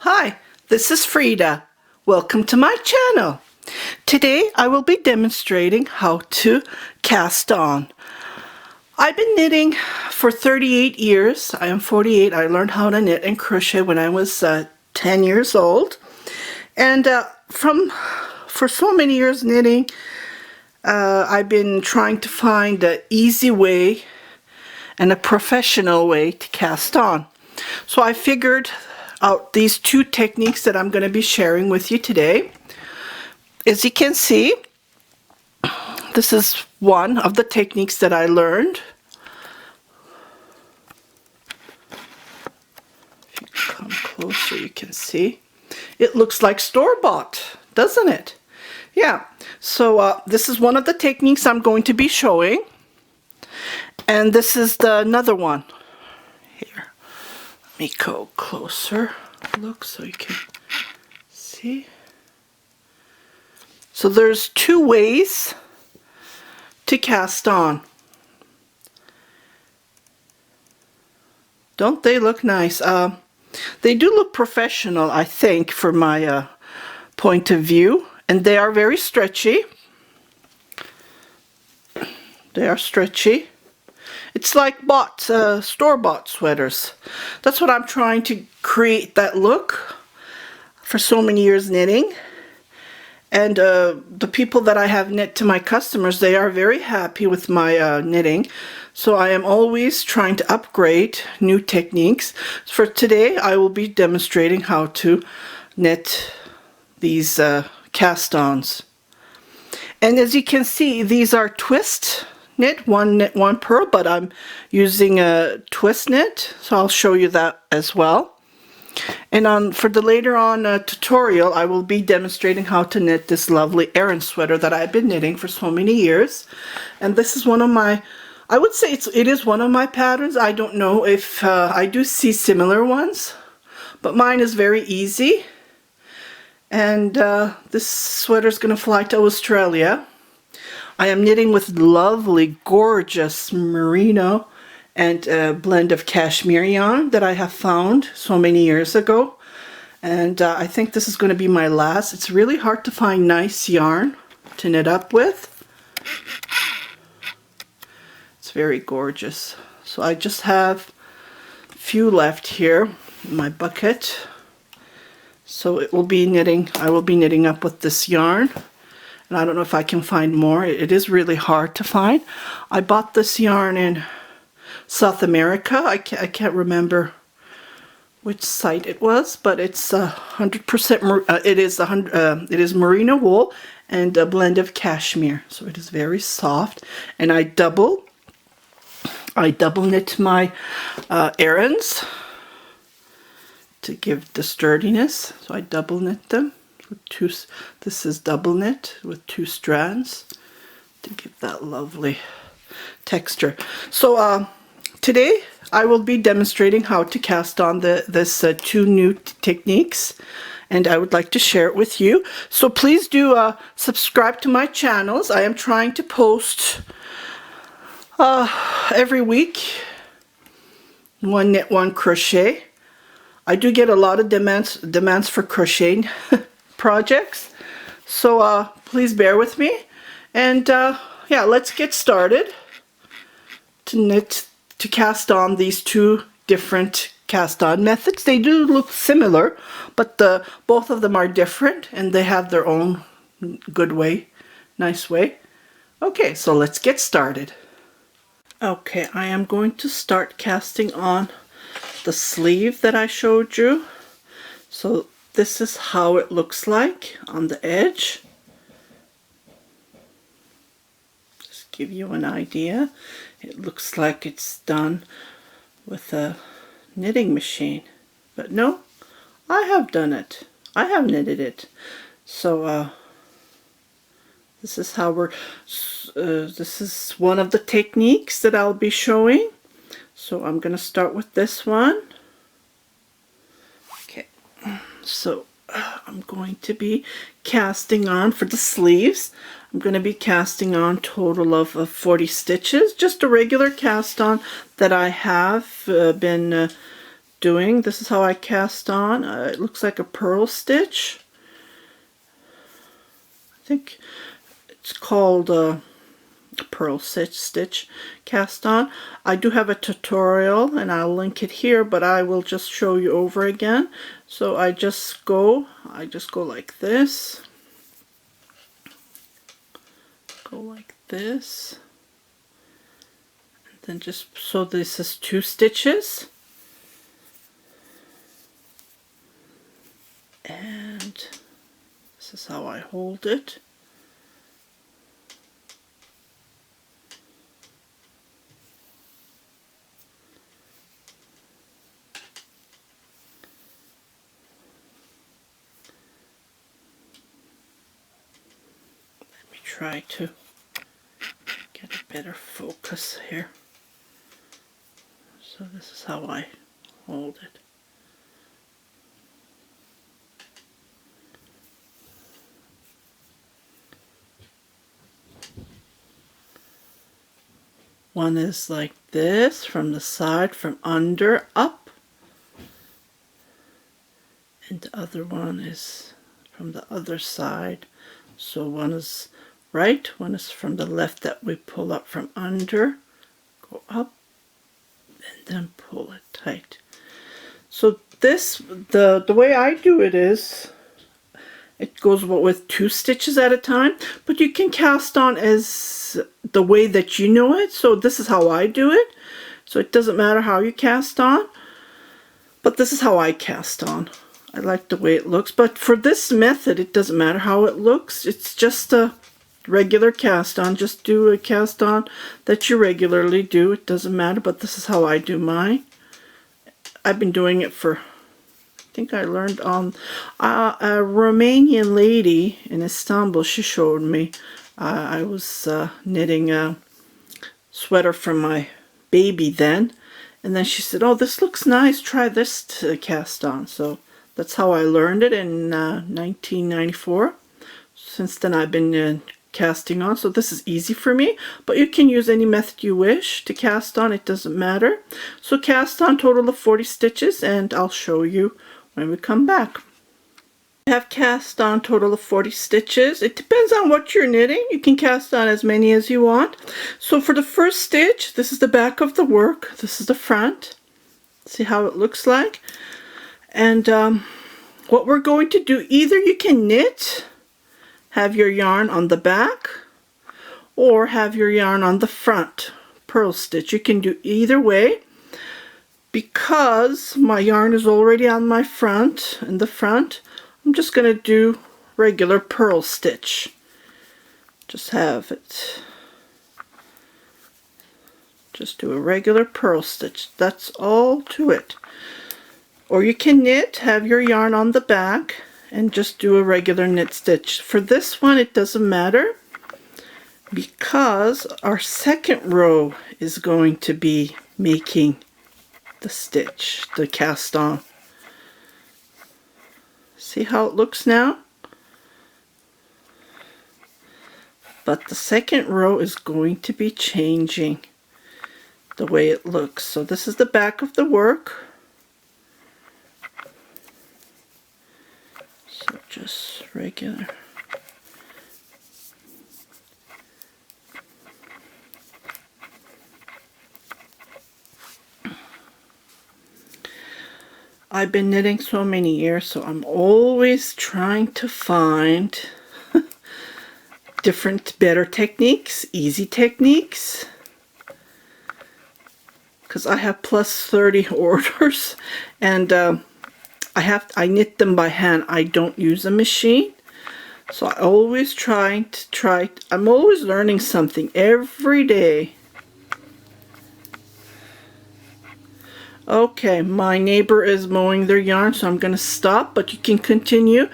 Hi, this is Frida. Welcome to my channel. Today I will be demonstrating how to cast on. I've been knitting for 38 years. I am 48. I learned how to knit and crochet when I was 10 years old. And for so many years knitting, I've been trying to find an easy way and a professional way to cast on. So I figured out these two techniques that I'm going to be sharing with you today. As you can see, this is one of the techniques that I learned. If you come closer, you can see. It looks like store-bought, doesn't it? Yeah, so this is one of the techniques I'm going to be showing. And this is another one. Here, let me go closer. Look so you can see. So there's two ways to cast on. Don't they look nice? They do look professional, I think, from my point of view. And they are very stretchy. They are stretchy. It's like store-bought sweaters. That's what I'm trying to create, that look, for so many years knitting. And the people that I have knit to my customers, they are very happy with my knitting. So I am always trying to upgrade new techniques. For today, I will be demonstrating how to knit these cast-ons. And as you can see, these are twist knit, one purl, but I'm using a twist knit, so I'll show you that as well. And for the later on tutorial, I will be demonstrating how to knit this lovely Aran sweater that I've been knitting for so many years. And this is one of my, I would say it is one of my patterns. I don't know if I do see similar ones, but mine is very easy. And this sweater is going to fly to Australia. I am knitting with lovely, gorgeous merino and a blend of cashmere yarn that I have found so many years ago. And I think this is going to be my last. It's really hard to find nice yarn to knit up with. It's very gorgeous. So I just have a few left here in my bucket. So it will be knitting, I will be knitting up with this yarn. And I don't know if I can find more. It is really hard to find. I bought this yarn in South America. I can't remember which site it was, but it's 100%. It is merino wool and a blend of cashmere. So it is very soft. And I double knit my Arans to give the sturdiness. So I double knit them. This is double knit with 2 strands to give that lovely texture. So today I will be demonstrating how to cast on this 2 new techniques, and I would like to share it with you. So please do subscribe to my channels. I am trying to post every week, one knit, one crochet. I do get a lot of demands for crocheting projects, so please bear with me. And yeah, let's get started to cast on these 2 different cast on methods. They do look similar, but both of them are different, and they have their own good way, nice way. Okay, so let's get started. Okay, I am going to start casting on the sleeve that I showed you. So this is how it looks like on the edge. Just give you an idea. It looks like it's done with a knitting machine. But no, I have done it. I have knitted it. So this is how this is one of the techniques that I'll be showing. So I'm going to start with this one. Okay. So I'm going to be casting on for the sleeves. I'm going to be casting on a total of 40 stitches, just a regular cast on that I have been doing. This is how I cast on. It looks like a purl stitch. I think it's called purl stitch cast on. I do have a tutorial and I'll link it here, but I will just show you over again. So I just go like this, go like this, and then just, so this is 2 stitches, and this is how I hold it. Try to get a better focus here. So this is how I hold it. One is like this, from the side, from under, up. And the other one is from the other side. So one is right, one is from the left that we pull up from under, go up, and then pull it tight. So this, the way I do it is, it goes with 2 stitches at a time, but you can cast on as the way that you know it. So this is how I do it. So it doesn't matter how you cast on, but this is how I cast on. I like the way it looks, but for this method, it doesn't matter how it looks. It's just a regular cast on. Just do a cast on that you regularly do. It doesn't matter, but this is how I do mine. I've been doing it for, I think I learned on a Romanian lady in Istanbul. She showed me. I was knitting a sweater for my baby then, and then she said, oh, this looks nice, try this to cast on. So that's how I learned it in 1994. Since then I've been casting on, so this is easy for me, but you can use any method you wish to cast on, it doesn't matter. So cast on, total of 40 stitches, and I'll show you when we come back. I have cast on total of 40 stitches. It depends on what you're knitting. You can cast on as many as you want. So for the first stitch, this is the back of the work, this is the front. See how it looks like. And what we're going to do, either you can knit, have your yarn on the back, or have your yarn on the front, purl stitch. You can do either way. Because my yarn is already on my front, in the front, I'm just going to do regular purl stitch. Just have it. Just do a regular purl stitch. That's all to it. Or you can knit, have your yarn on the back, and just do a regular knit stitch. For this one, it doesn't matter because our second row is going to be making the stitch, the cast on. See how it looks now? But the second row is going to be changing the way it looks. So this is the back of the work. So just regular. I've been knitting so many years, so I'm always trying to find different, better techniques, easy techniques. Because I have plus 30 orders, and I knit them by hand. I don't use a machine. So I always I'm always learning something every day. Okay, my neighbor is mowing their yarn, so I'm going to stop, but you can continue.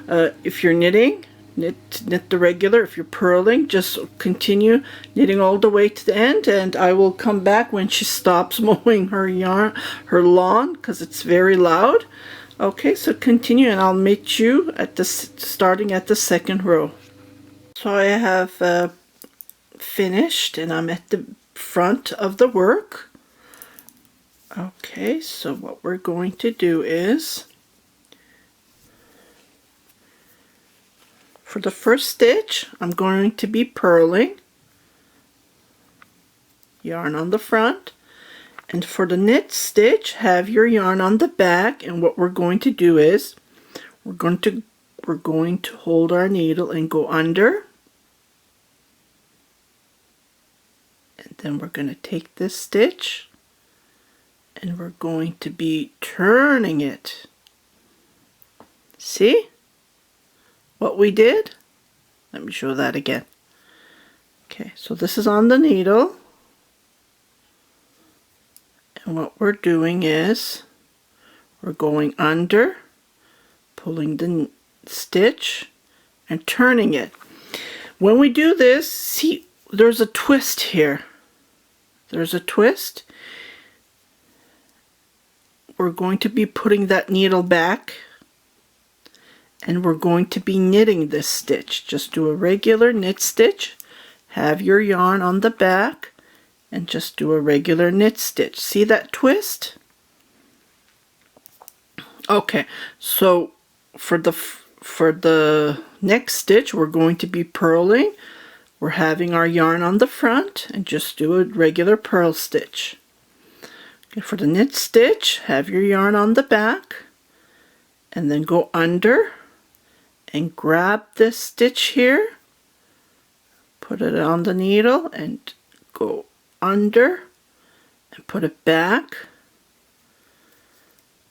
If you're knitting, knit the regular. If you're purling, just continue knitting all the way to the end, and I will come back when she stops mowing her lawn, because it's very loud. Okay, so continue, and I'll meet you at starting at the second row. So I have finished, and I'm at the front of the work. Okay, so what we're going to do is, for the first stitch, I'm going to be purling, yarn on the front, and for the knit stitch, have your yarn on the back, and what we're going to do is, we're going to hold our needle and go under, and then we're going to take this stitch, and we're going to be turning it. See what we did? Let me show that again. Okay, so this is on the needle, and what we're doing is we're going under, pulling the stitch and turning it. When we do this, see, there's a twist here. There's a twist. We're going to be putting that needle back, and we're going to be knitting this stitch. Just do a regular knit stitch, have your yarn on the back, and just do a regular knit stitch. See that twist? Okay, so for the next stitch, we're going to be purling. We're having our yarn on the front, and just do a regular purl stitch. Okay, for the knit stitch, have your yarn on the back, and then go under and grab this stitch here, put it on the needle, and go under and put it back,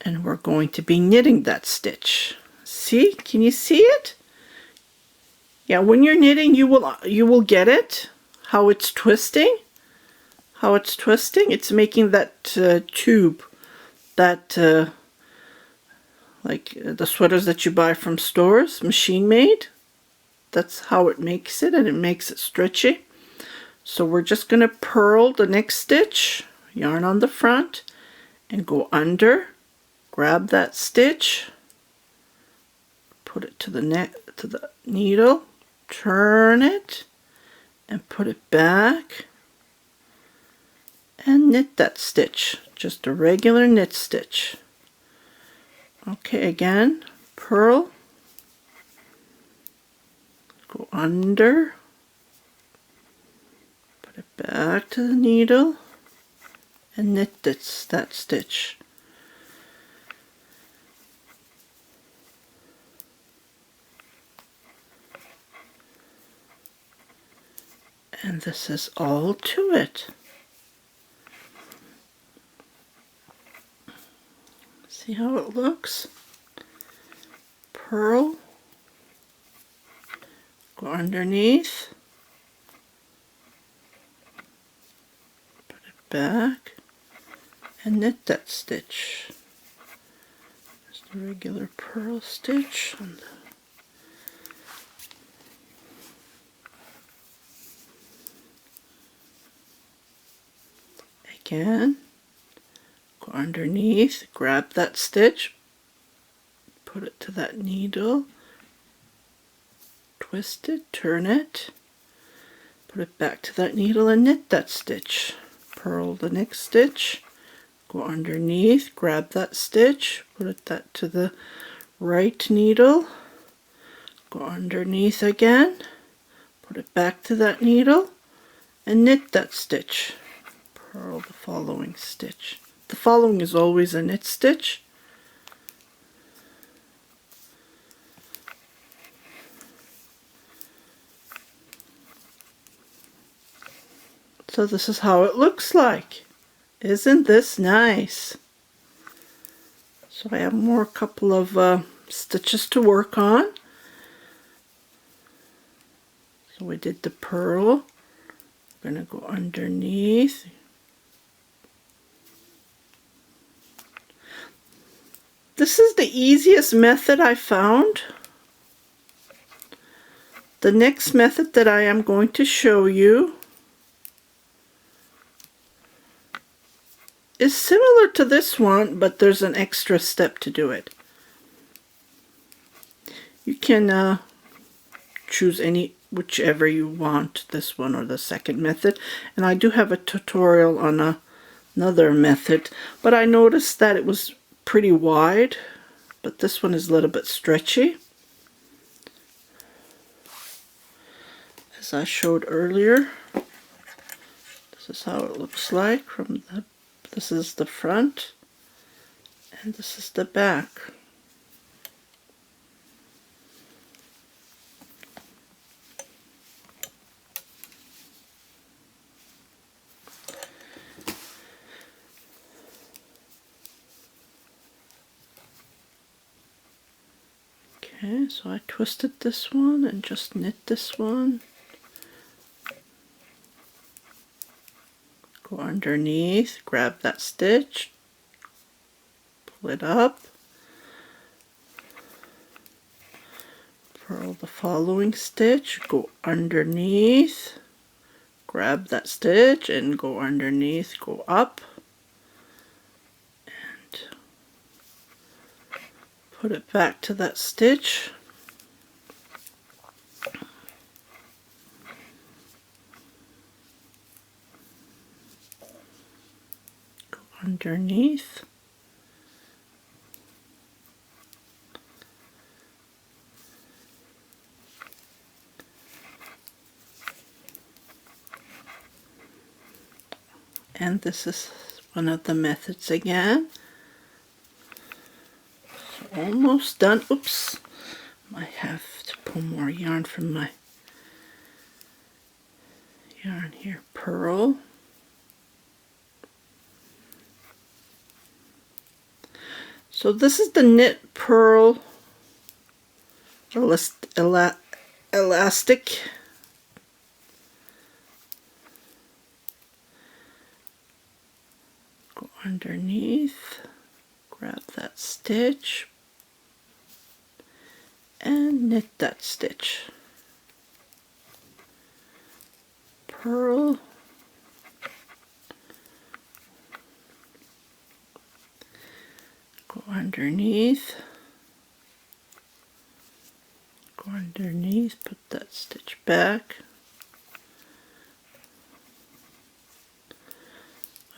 and we're going to be knitting that stitch. See, can you see it? Yeah, when you're knitting, you will get it, how it's twisting. It's making that tube, that like the sweaters that you buy from stores, machine made. That's how it makes it, and it makes it stretchy. So we're just going to purl the next stitch, yarn on the front, and go under, grab that stitch, put it to the needle, turn it, and put it back, and knit that stitch, just a regular knit stitch. Okay, again, purl, go under, put it back to the needle, and knit that stitch. And this is all to it. See how it looks? Purl, go underneath, put it back, and knit that stitch. Just a regular purl stitch on the again, go underneath, grab that stitch, put it to that needle, twist it, turn it, put it back to that needle and knit that stitch. Purl the next stitch, go underneath, grab that stitch, put that to the right needle, go underneath again, put it back to that needle and knit that stitch. Purl the following stitch. The following is always a knit stitch. So this is how it looks like. Isn't this nice? So I have more couple of stitches to work on. So we did the purl. We're going to go underneath. This is the easiest method I found. The next method that I am going to show you is similar to this one, but there's an extra step to do it. You can choose whichever you want, this one or the second method. And I do have a tutorial on another method, but I noticed that it was pretty wide, but this one is a little bit stretchy, as I showed earlier. This is how it looks like from the, this is the front and this is the back. Okay, so I twisted this one and just knit this one. Go underneath, grab that stitch, pull it up, purl the following stitch, go underneath, grab that stitch and go underneath, go up, and put it back to that stitch. Go underneath. And this is one of the methods again. So almost done. Oops. I have to pull more yarn from my yarn here. Purl. So this is the knit purl elastic. Go underneath, grab that stitch, and knit that stitch. Purl. Go underneath, put that stitch back.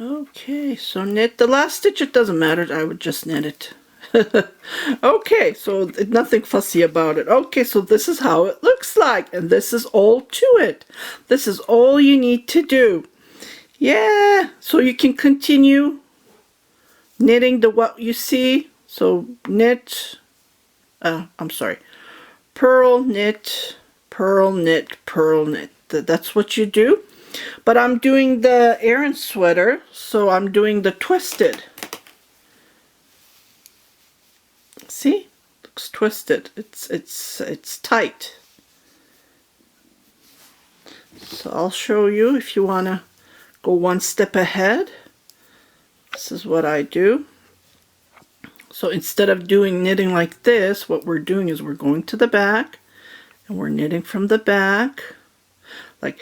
Okay, so knit the last stitch. It doesn't matter, I would just knit it. Okay, so nothing fussy about it. Okay, so this is how it looks like, and this is all to it. This is all you need to do. Yeah, so you can continue knitting the what you see. So knit, I'm sorry, purl, knit, purl, knit, purl, knit. That's what you do. But I'm doing the Aran sweater, so I'm doing the twisted. See? Looks twisted. It's tight. So I'll show you if you want to go one step ahead. This is what I do. So instead of doing knitting like this, what we're doing is we're going to the back and we're knitting from the back. Like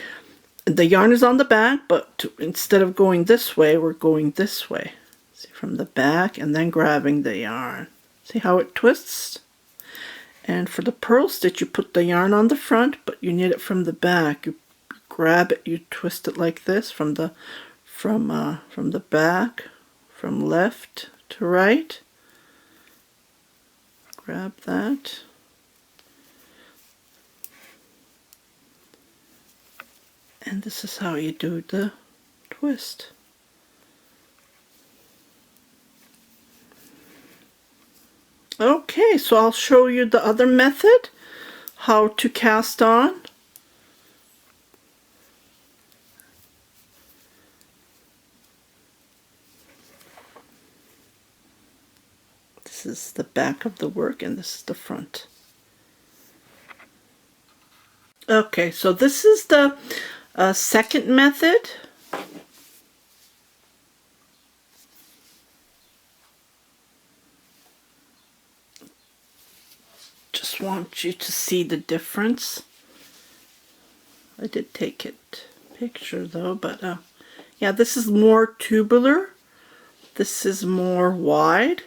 the yarn is on the back, but instead of going this way, we're going this way. See, from the back and then grabbing the yarn. See how it twists? And for the purl stitch, you put the yarn on the front, but you knit it from the back. You grab it, you twist it like this from the back, from left to right. Grab that. And this is how you do the twist. Okay, so I'll show you the other method, how to cast on. This is the back of the work and this is the front. Okay, so this is the second method. Just want you to see the difference. I did take it picture though, but yeah, this is more tubular. This is more wide.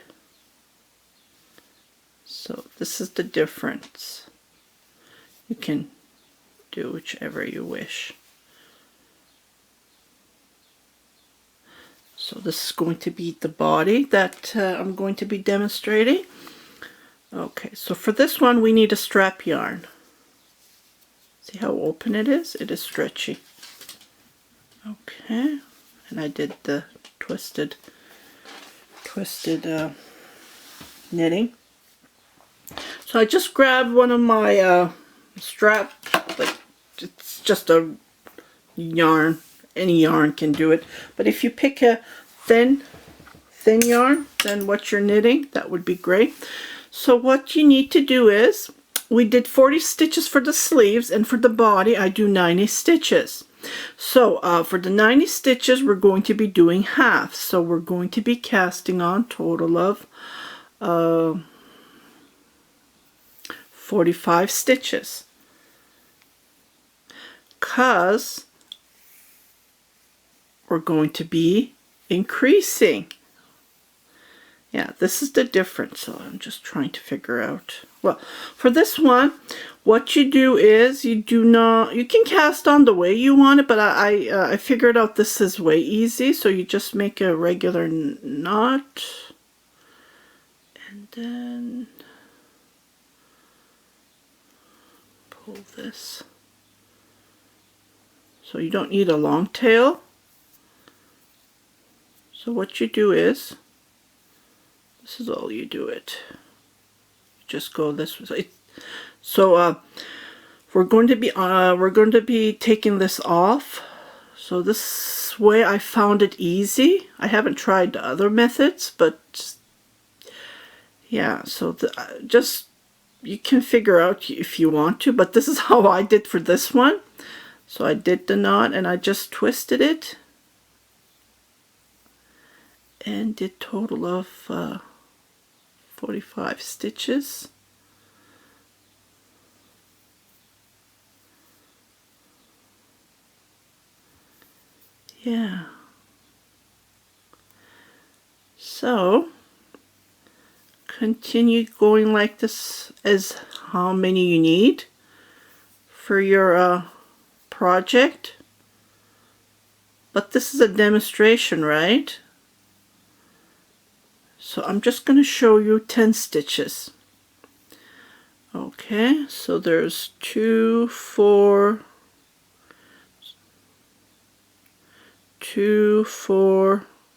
So this is the difference. You can do whichever you wish. So this is going to be the body that I'm going to be demonstrating. Okay, so for this one we need a strap yarn. See how open it is? It is stretchy. Okay, and I did the twisted knitting. So I just grabbed one of my strap, like it's just a yarn. Any yarn can do it, but if you pick a thin yarn than what you're knitting, that would be great. So what you need to do is, we did 40 stitches for the sleeves, and for the body I do 90 stitches. So for the 90 stitches we're going to be doing half, so we're going to be casting on total of 45 stitches, because we're going to be increasing. Yeah, this is the difference. So I'm just trying to figure out. Well, for this one, what you do is you can cast on the way you want it, but I figured out this is way easy. So you just make a regular knot, and then pull this. So you don't need a long tail. So what you do is, this is all you do it. Just go this way. So we're going to be taking this off. So this way I found it easy. I haven't tried the other methods, but yeah. So just you can figure out if you want to, but this is how I did for this one. So I did the knot and I just twisted it, and did total of 45 stitches. Yeah. So continue going like this as how many you need for your project. But this is a demonstration, right? So I'm just going to show you 10 stitches. Okay, so there's 2, 4,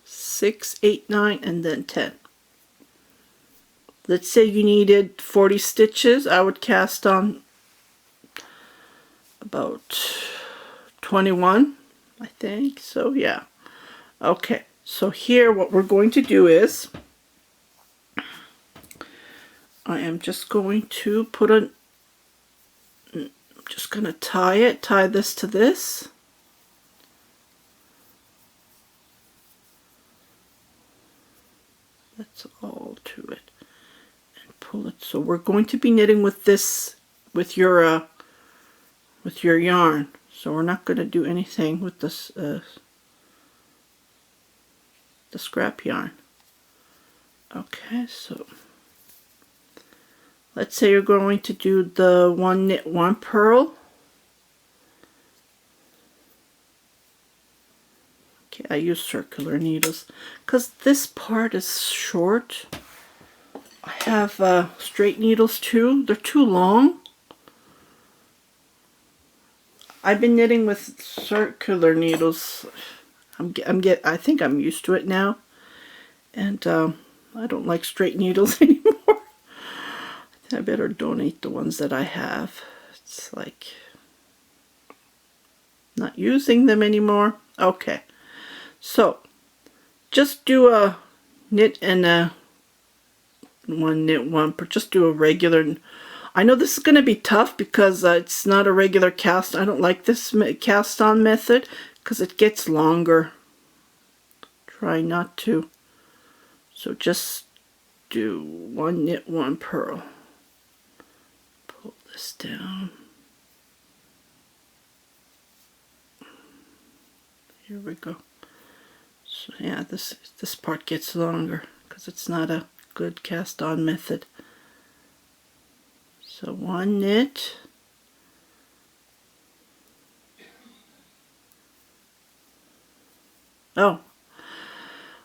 6, 8, 9, and then 10. Let's say you needed 40 stitches. I would cast on about 21, I think. So yeah. Okay, so here what we're going to do is, I am just going to put I'm just going to tie this to this. That's all to it. And pull it. So we're going to be knitting with this, with your yarn. So we're not going to do anything with this, the scrap yarn. Okay, so let's say you're going to do the 1 knit 1 purl. Okay, I use circular needles because this part is short. I have straight needles too. They're too long. I've been knitting with circular needles. I think I'm used to it now, and I don't like straight needles anymore. I better donate the ones that I have. It's like not using them anymore. Okay, so just do a knit and a 1 knit 1, but just do a regular. I know this is going to be tough because it's not a regular cast. I don't like this cast on method because it gets longer. Try not to. So just do 1 knit 1 purl. Pull this down. Here we go. So yeah, this part gets longer because it's not a good cast on method. So 1 knit, oh,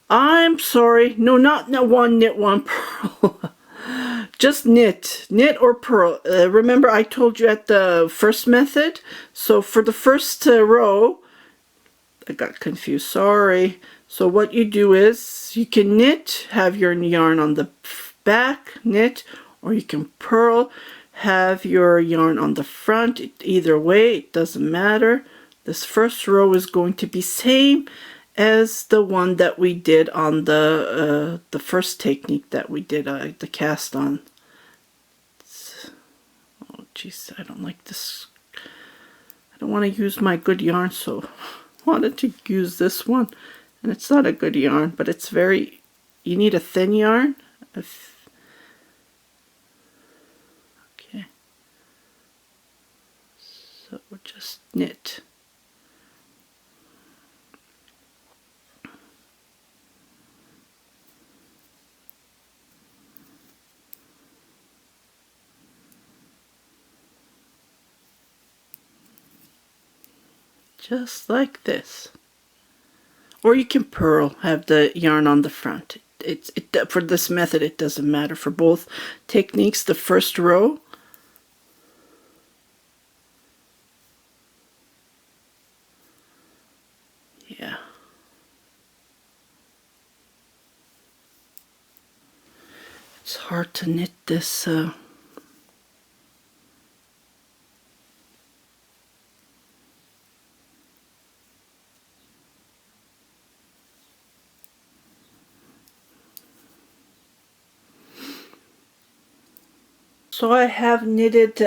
I'm sorry. No, not one knit, one purl. Just knit or purl. Remember I told you at the first method? So for the first row, I got confused, sorry. So what you do is you can knit, have your yarn on the back, knit, or you can purl, have your yarn on the front. Either way, it doesn't matter. This first row is going to be same as the one that we did on the first technique that we did, the cast on. Oh jeez, I don't like this. I don't want to use my good yarn, so I wanted to use this one. And it's not a good yarn, but it's very, you need a thin yarn. Okay. So we'll just knit. Just like this. Or you can purl, have the yarn on the front. For this method, it doesn't matter. For both techniques, the first row, yeah. It's hard to knit this. So I have knitted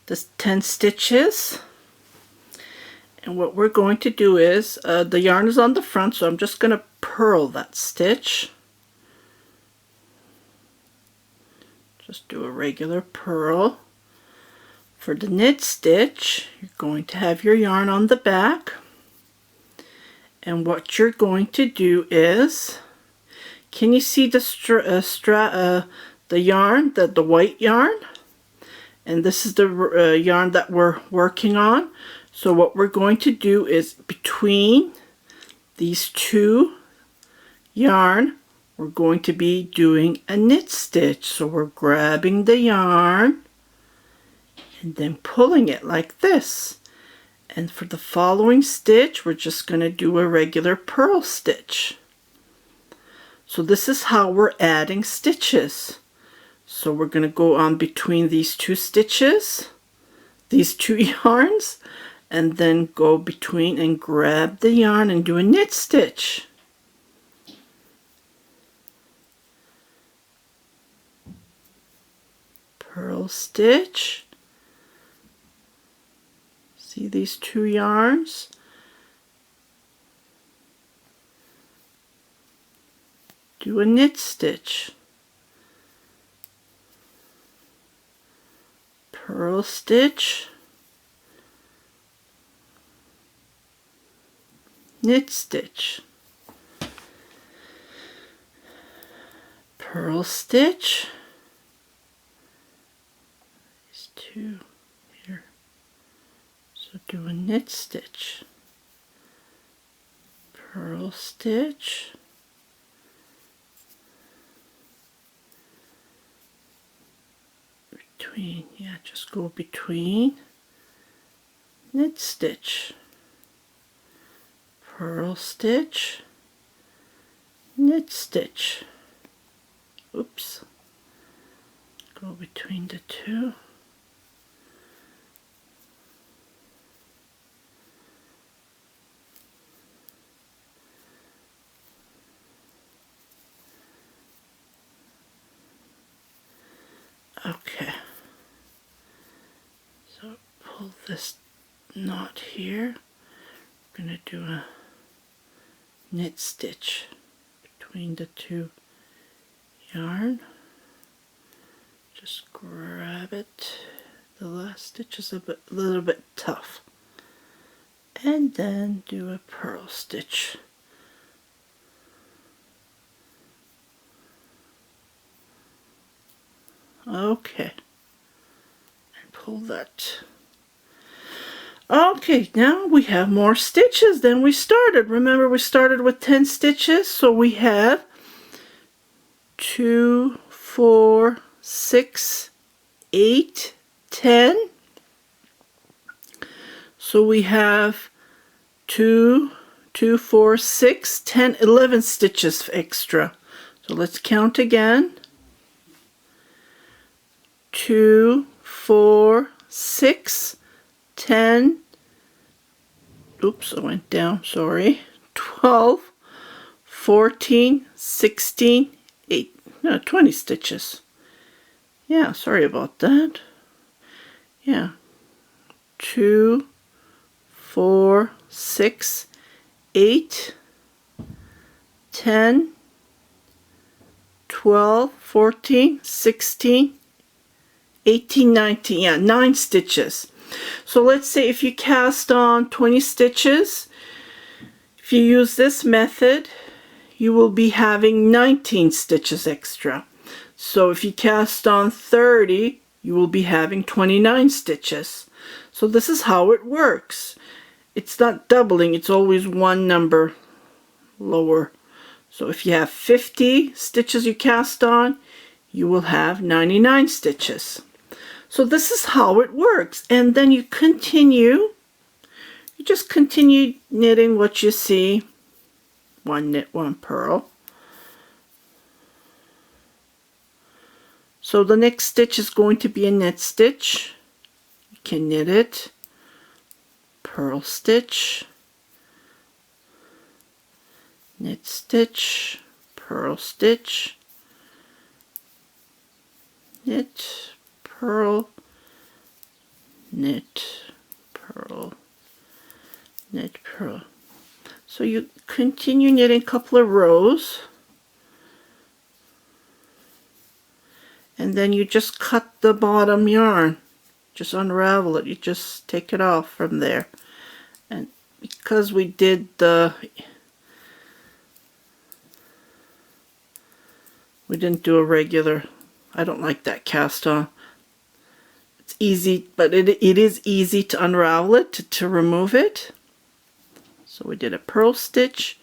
this 10 stitches, and what we're going to do is the yarn is on the front, so I'm just going to purl that stitch. Just do a regular purl. For the knit stitch, you're going to have your yarn on the back, and what you're going to do is, can you see the yarn, the white yarn? And this is the yarn that we're working on. So what we're going to do is between these two yarn, we're going to be doing a knit stitch. So we're grabbing the yarn and then pulling it like this. And for the following stitch, we're just going to do a regular purl stitch. So this is how we're adding stitches. So we're going to go on between these two stitches, these two yarns, and then go between and grab the yarn and do a knit stitch. Purl stitch. See these two yarns? Do a knit stitch. Purl stitch, knit stitch, purl stitch, these two here, so do a knit stitch, purl stitch, between, yeah, just go between, knit stitch, purl stitch, knit stitch, oops, go between the two, okay. So pull this knot here. I'm going to do a knit stitch between the two yarn. Just grab it. The last stitch is a little bit tough. And then do a purl stitch. Okay. And pull that. Okay, now we have more stitches than we started. Remember, we started with 10 stitches, so we have 2, 4, 6, 8, 10. So we have 2, 2, 4, 6, 10, 11 stitches extra. So let's count again. 2, 4, 6, 10, oops, I went down, sorry, 12, 14, 16, 8, no, 20 stitches. Yeah, sorry about that. Yeah, 2, 4, 6, 8, 10, 12, 14, 16, 18, 19, yeah, 9 stitches. So let's say if you cast on 20 stitches, if you use this method, you will be having 19 stitches extra. So if you cast on 30, you will be having 29 stitches. So this is how it works. It's not doubling, it's always one number lower. So if you have 50 stitches you cast on, you will have 99 stitches. So this is how it works. And then you just continue knitting what you see. One knit, one purl. So the next stitch is going to be a knit stitch. You can knit it, purl stitch, knit stitch, purl stitch, knit, purl, knit, purl, knit, purl. So you continue knitting a couple of rows, and then you just cut the bottom yarn, just unravel it, you just take it off from there. And because we did we didn't do a regular, I don't like that cast on. It's easy, but it is easy to unravel it, to remove it. So we did a purl stitch,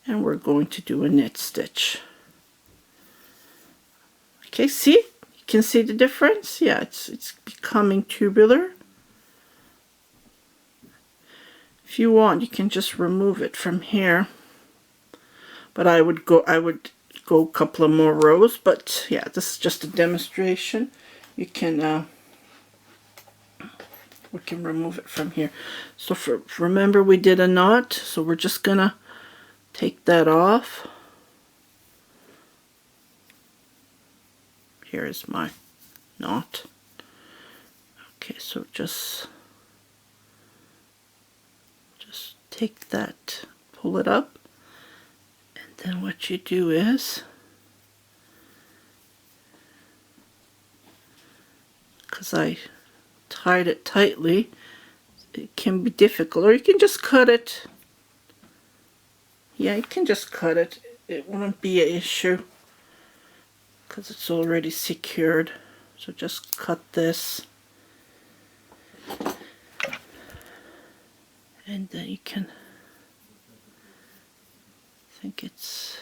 and we're going to do a knit stitch. Okay, see? You can see the difference? Yeah, it's becoming tubular. If you want, you can just remove it from here. But I would go a couple of more rows, but yeah, this is just a demonstration. You can we can remove it from here. So remember we did a knot, so we're just gonna take that off. Here is my knot. Okay, so just take that, pull it up, and then what you do is, because I tied it tightly, it can be difficult, or you can just cut it. Yeah, you can just cut it. It wouldn't be an issue because it's already secured. So just cut this, and then you can, I think it's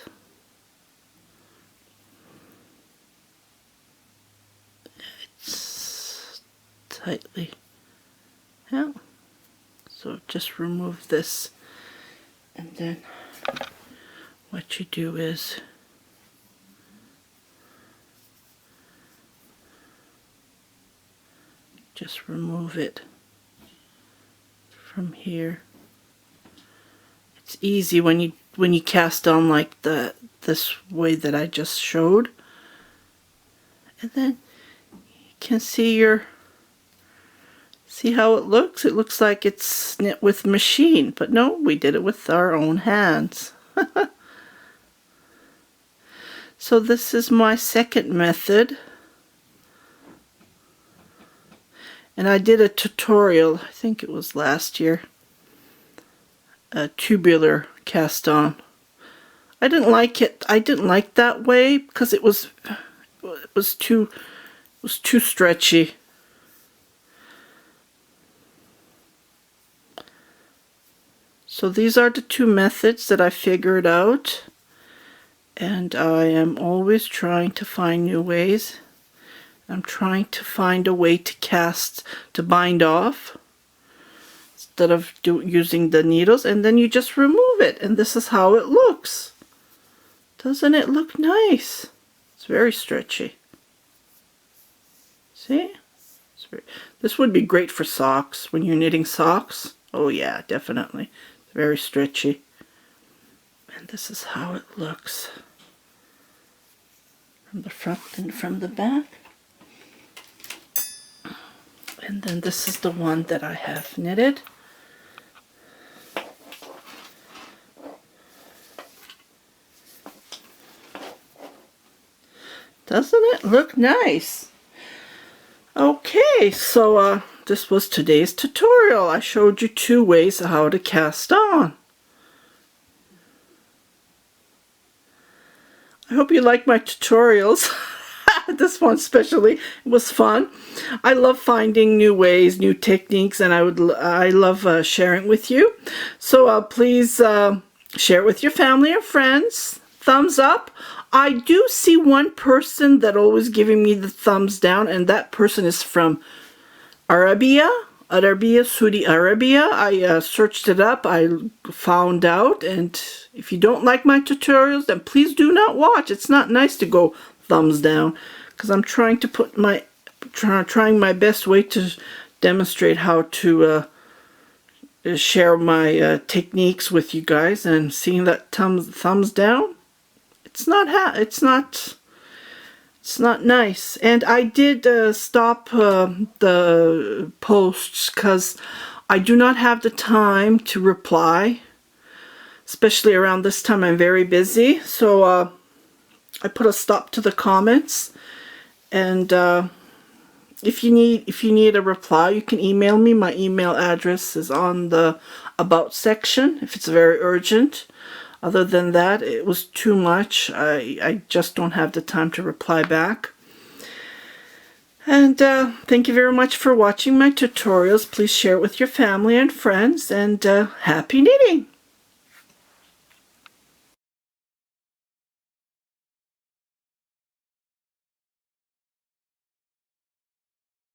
tightly. Yeah. So just remove this, and then what you do is just remove it from here. It's easy when you cast on like this way that I just showed, and then you can see how it looks. It looks like it's knit with machine, but no, we did it with our own hands. So this is my second method, and I did a tutorial, I think it was last year, a tubular cast on. I didn't like it. I didn't like that way because it was too stretchy. So these are the two methods that I figured out, and I am always trying to find new ways. I'm trying to find a way to bind off instead of using the needles, and then you just remove it, and this is how it looks. Doesn't it look nice? It's very stretchy. See? This would be great for socks, when you're knitting socks. Oh yeah, definitely. It's very stretchy. And this is how it looks from the front and from the back. And then this is the one that I have knitted. Doesn't it look nice? Okay, so this was today's tutorial. I showed you two ways of how to cast on. I hope you like my tutorials. This one especially, it was fun. I love finding new ways, new techniques, and I love sharing with you. So please share it with your family and friends. Thumbs up. I do see one person that always giving me the thumbs down, and that person is from Arabia, Saudi Arabia. I searched it up, I found out, and if you don't like my tutorials, then please do not watch. It's not nice to go thumbs down, because I'm trying to put trying my best way to demonstrate how to share my techniques with you guys, and seeing that thumbs down, it's not nice. And I did stop the posts because I do not have the time to reply, especially around this time. I'm very busy, so I put a stop to the comments. And if you need a reply, you can email me. My email address is on the About section if it's very urgent. Other than that, it was too much. I just don't have the time to reply back. And thank you very much for watching my tutorials. Please share it with your family and friends, and happy knitting!